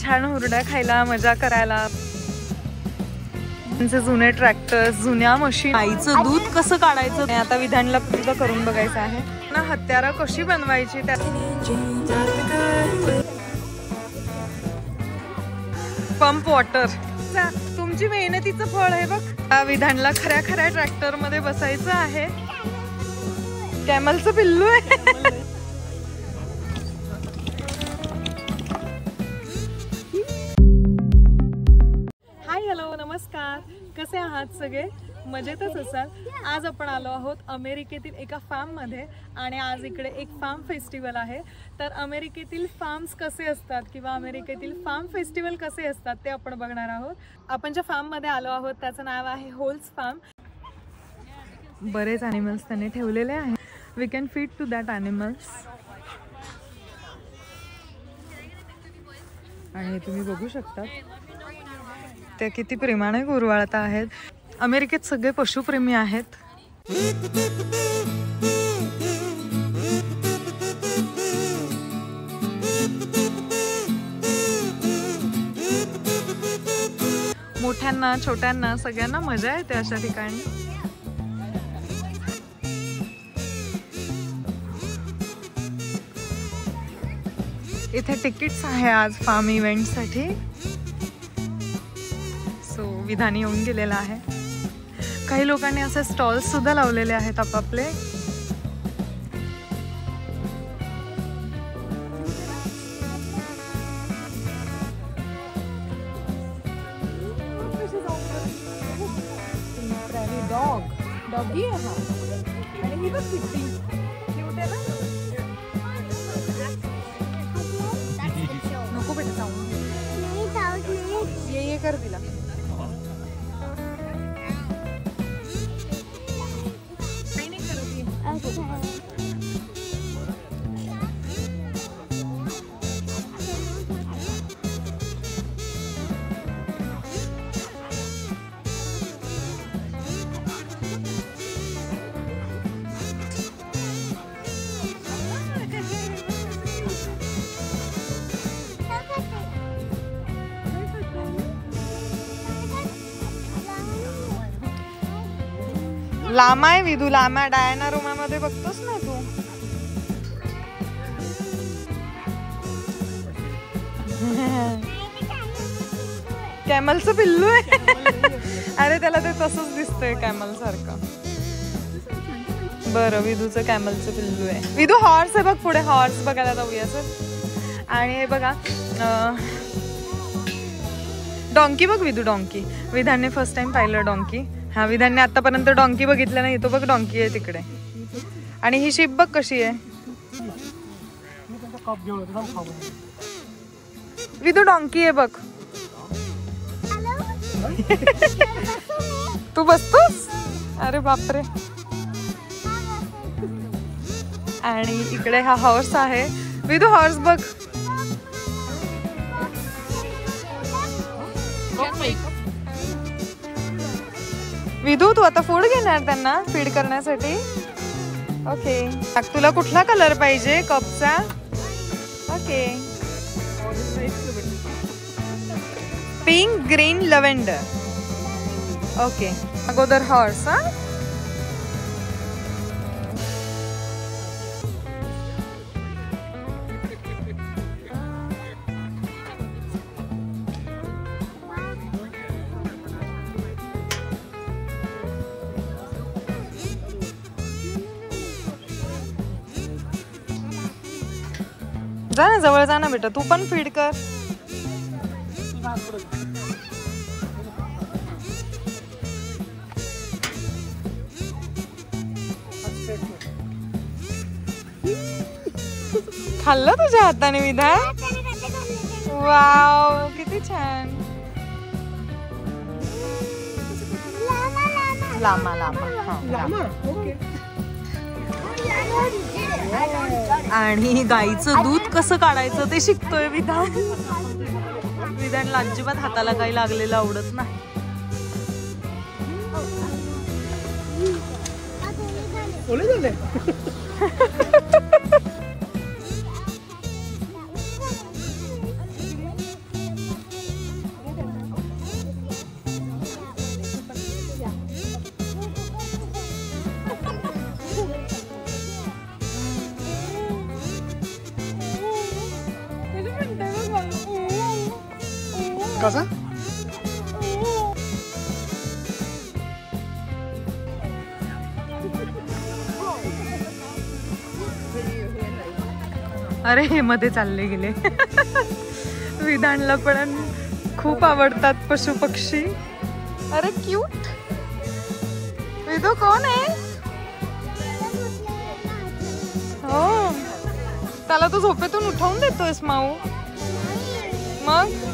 छान हुरडा खायला, मजा करायला. त्यांचे जुने ट्रॅक्टर्स, जुन्या मशीन. गाईचं दूध कसं काढायचं आता विधानला पूर्ण करून बघायचं आहे ना. हत्यारं कशी बनवायची त्या. पंप वॉटर तुमची मेहनतीचं फळ आहे बघ. विधानला खऱ्या खऱ्या ट्रॅक्टर मध्ये बसायचं आहे. कॅमलचं पिल्लू आहे. हाय, हॅलो, नमस्कार. कसे आहात सगळे? मजेतच असाल. आज आपण आलो आहोत अमेरिकेतील एका फार्ममध्ये आणि आज इकडे एक फार्म फेस्टिवल आहे. तर अमेरिकेतील फार्म्स कसे असतात किंवा अमेरिकेतील फार्म फेस्टिवल कसे असतात ते आपण बघणार आहोत. आपण ज्या फार्ममध्ये आलो आहोत त्याचं नाव आहे होल्स फार्म. बरेच ॲनिमल्स त्यांनी ठेवलेले आहेत. We can feed to that animals. आणि तुम्ही बघू शकता ते किती प्रेमाने गुरवाळत आहेत. अमेरिकेत सगळे पशुप्रेमी आहेत. मोठ्यांना छोट्यांना सगळ्यांना मजा येते अशा ठिकाणी. इथे तिकीट्स आहे आज फार्म इव्हेंटसाठी. सो विधानी येऊन गेलेला आहे. काही लोकांनी असे स्टॉल्स सुद्धा लावलेले आहेत आपापले. डॉगी आहे हा. आणि ही बघ किती क्यूट आहे ना. नको बेटा जाऊ. ये कर दिला. लामा आहे विधू. लामा डायना रूमामध्ये बघतोस ना तू. कॅमलचं पिल्लू आहे. अरे त्याला ते तसंच दिसतंय कॅमल सारखं. बरं, विधूचं कॅमलचं पिल्लू आहे. विधू हॉर्स आहे बघ पुढे. हॉर्स बघायला जाऊया सर. आणि हे बघा डॉंकी बघ विधू. डॉंकी विधानने फर्स्ट टाइम पाहिलं डॉंकी. हा, विधानने आतापर्यंत डॉंकी बघितलं नाही. तो बघ डॉंकी आहे तिकडे. आणि ही शिप बघ कशी आहे. विधू डॉंकी आहे बघ. तू बसतोस? अरे बापरे. आणि इकडे हा हॉर्स आहे. विधू हॉर्स बघ. विधू तू आता फूड घेणार त्यांना फीड करण्यासाठी. ओके. तुला कुठला कलर पाहिजे कपचा? Okay. Pink, green, lavender. Okay. अगोदर हॉर्स. हा, जा ना जवळ जा ना बेटा. तू पण फीड कर. खाल्लं तुझ्या हाताने विधान? वाव, किती छान. Llama llama. आणि गाईचं दूध कसं काढायचं ते शिकतोय विधान. विधानला अजिबात हाताला काही लागलेलं आवडत नाही. कसा अरे हे मध्ये चालले गेले. विधानला पण खूप आवडतात पशु पक्षी. अरे क्यूट. विदू कोण आहे? हो त्याला तू झोपेतून उठवून देतोयस माऊ. मग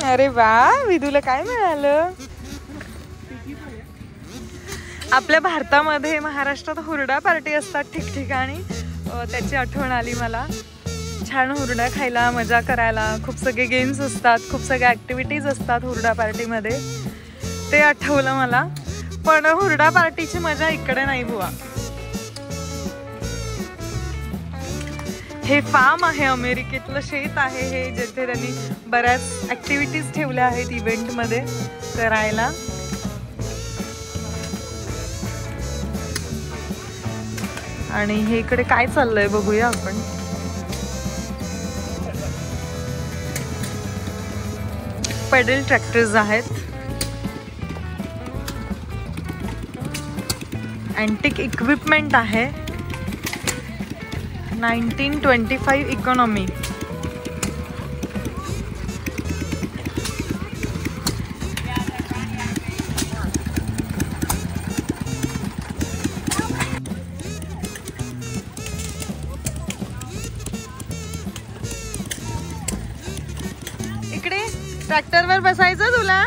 अरे वा विदूला काय मिळालं? आपल्या भारतामध्ये महाराष्ट्रात हुरडा पार्टी असतात ठिकठिकाणी. त्याची आठवण आली मला. छान हुरडा खायला, मजा करायला, खूप सगळे गेम्स असतात, खूप सगळ्या ॲक्टिव्हिटीज असतात हुरडा पार्टीमध्ये. ते आठवलं मला. पण हुरडा पार्टीची मजा इकडे नाही बुवा. हे फार्म आहे, अमेरिकेतलं शेत आहे हे, जिथे त्यांनी बऱ्याच ॲक्टिव्हिटीज ठेवल्या आहेत इव्हेंटमध्ये करायला. आणि हे इकडे काय चाललंय बघूया आपण. पेडल ट्रॅक्टर्स आहेत. अँटिक इक्विपमेंट आहे. 1925 इकॉनॉमी. इकडे ट्रॅक्टरवर बसायचं तुला?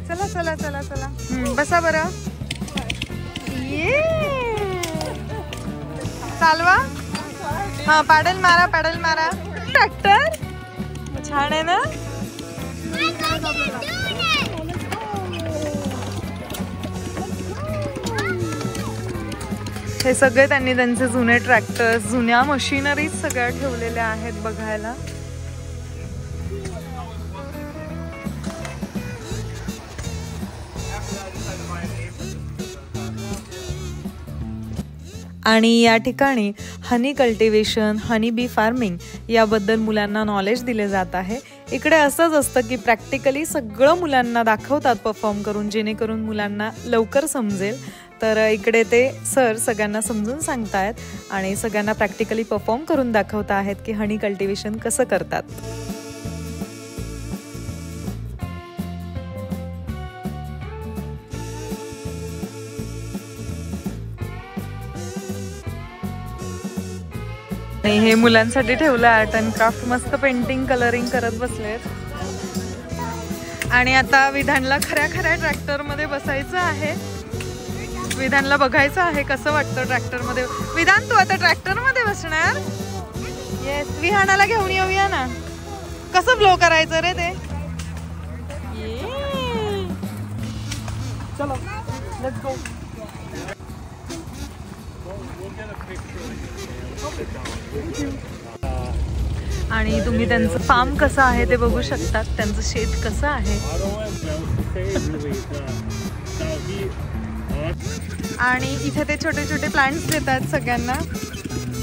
चला चला चला चला बसा बरं. ये चालवा. हा पॅडल मारा पॅडल मारा. ट्रॅक्टर छान आहे ना. हे सगळे त्यांनी त्यांचे जुने ट्रॅक्टर्स, जुन्या मशिनरीज सगळ्या ठेवलेल्या आहेत बघायला. आणि या ठिकाणी हनी कल्टिवेशन, हनी बी फार्मिंग याबद्दल मुलांना नॉलेज दिले जात आहे. इकडे असंच असतं की प्रॅक्टिकली सगळं मुलांना दाखवतात परफॉर्म करून, जेणेकरून मुलांना लवकर समजेल. तर इकडे ते सर सगळ्यांना समजून सांगतायत आणि सगळ्यांना प्रॅक्टिकली परफॉर्म करून दाखवत आहेत की हनी कल्टिवेशन कसं करतात. आणि हे मुलांसाठी ठेवलं आर्ट अँड क्राफ्ट. मस्त पेंटिंग, कलरिंग करत बसलेत. आणि आता विधानला खऱ्या खऱ्या ट्रॅक्टरमध्ये बसायचं आहे. विधानला बघायचं आहे कसं वाटतं ट्रॅक्टरमध्ये. विधान तू आता ट्रॅक्टरमध्ये बसणार? येस. विहानाला घेऊन येऊया ना. कसं ब्लो करायचं रे ते? चलो लेट्स गो. आणि तुम्ही त्यांचं फार्म कसं आहे ते बघू शकतात. त्यांचं शेत कसं आहे. आणि इथे ते छोटे छोटे प्लांट्स देतात सगळ्यांना.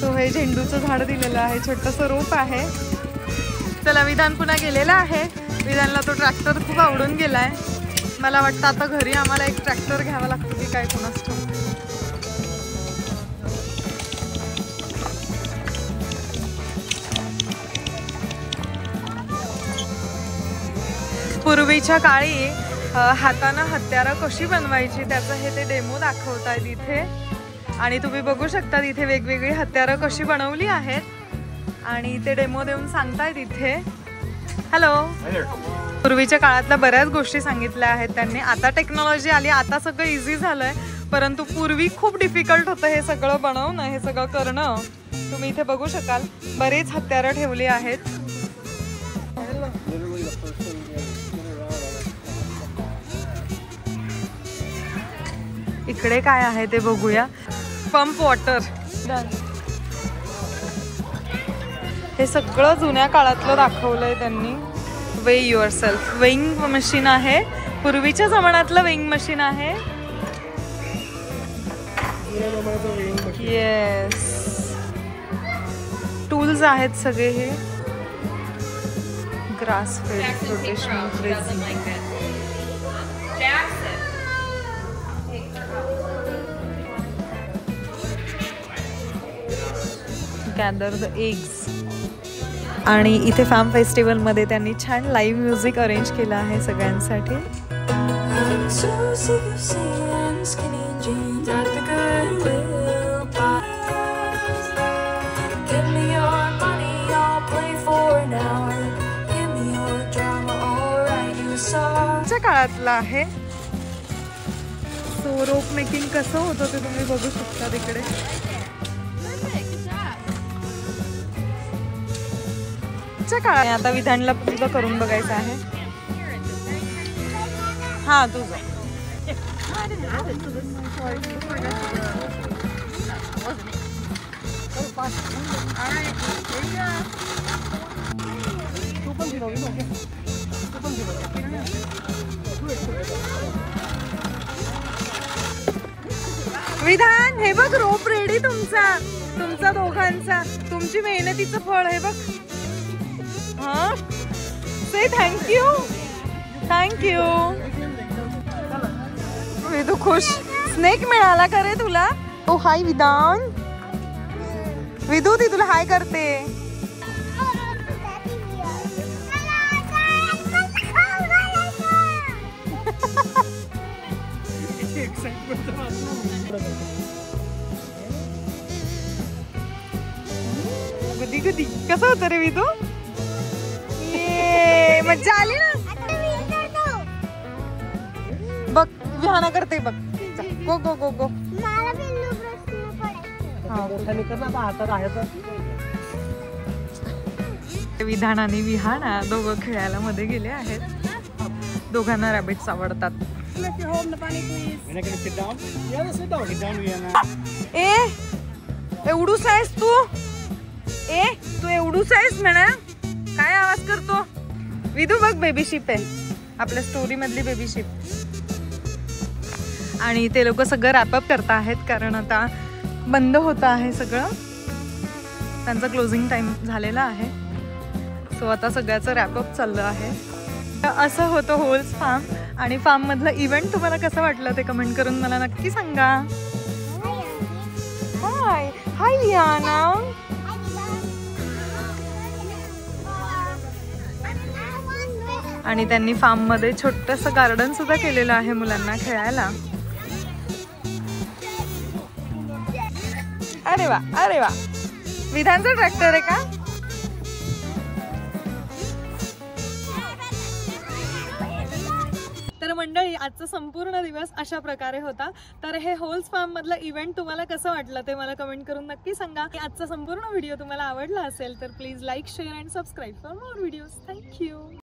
सो हे झेंडूचं झाड दिलेलं आहे, छोटंसं रोप आहे. चला विधान पुन्हा गेलेला आहे. विधानला तो ट्रॅक्टर खूप आवडून गेलाय. मला वाटतं आता घरी आम्हाला एक ट्रॅक्टर घ्यावा लागतो की काय कोणास ठाऊक. पूर्वीच्या काळी हातानं हत्यारं कशी बनवायची त्याचं हे ते डेमो दाखवतायत इथे. आणि तुम्ही बघू शकता इथे वेगवेगळी हत्यारं कशी बनवली आहेत आणि ते डेमो देऊन सांगतायत इथे. हॅलो. पूर्वीच्या काळातल्या बऱ्याच गोष्टी सांगितल्या आहेत त्यांनी. आता टेक्नॉलॉजी आली, आता सगळं इझी झालंय, परंतु पूर्वी खूप डिफिकल्ट होतं हे सगळं बनवणं, हे सगळं करणं. तुम्ही इथे बघू शकाल बरीच हत्यारं ठेवली आहेत. इकडे काय आहे ते बघूया. Pump water. हे सगळं जुन्या काळातलं दाखवलंय त्यांनी. वे युअर सेल्फ वेइंग मशीन आहे, पूर्वीच्या जमान्यातलं वेइंग मशीन आहे. येस, टूल्स आहेत सगळे. हे grass fed rotational freezing. Gather the eggs. आणि इथे फॅम फेस्टिवलमध्ये त्यांनी छान लाईव्ह म्युझिक अरेंज केलं आहे सगळ्यांसाठी. काळातला आहे. सो रोप मेकिंग कसं होतं ते तुम्ही बघू शकता तिकडे. काळात आता विधानला तुझं करून बघायचं आहे. हा तुझं. विधान हे बघ, रोप रेडी तुमचा दोघांचा. तुमची मेहनतीचं फळ हे बघ. हा, से थँक्यू. विदू खुश. स्नेक मिळाला का रे तुला? ओ हाय विधान. विदू ती तुला हाय करते. गुदी गुदी कसं होतं रे विदू? मज्जा आली ना. बघ विहाना करते बघ. गो गो गो गो. विधान आणि विहाना दोघं खेळायला मध्ये गेले आहेत. दोघांना रॅबिट्स आवडतात. ए एवढूच आहेस तू? तू एवढूच आहेस म्हणा. काय आवाज करतो? विदू बघ, बेबी शिप आहे आपल्या स्टोरी मधली बेबी शिप. आणि ते लोक सगळं रॅपअप करत आहेत कारण आता बंद होत आहे सगळं. त्यांचा क्लोजिंग टाइम झालेला आहे. सो आता सगळ्याचं रॅपअप चाललं आहे. असं होतं होल्स फार्म. आणि फार्म मधलं इव्हेंट तुम्हाला कसं वाटलं ते कमेंट करून मला नक्की सांगा. हाय हाय याना. आणि त्यांनी फार्म मध्ये छोटंसं गार्डन सुद्धा केलेलं आहे मुलांना खेळायला. अरे वा अरे वा. विधानचा ट्रॅक्टर आहे का? तर मंडळी आजचा संपूर्ण दिवस अशा प्रकारे होता. तर हे होल्स फार्म मधलं इव्हेंट तुम्हाला कसं वाटलं ते मला कमेंट करून नक्की सांगा. आजचा संपूर्ण व्हिडिओ तुम्हाला आवडला असेल तर please like share and subscribe for more videos. Thank you.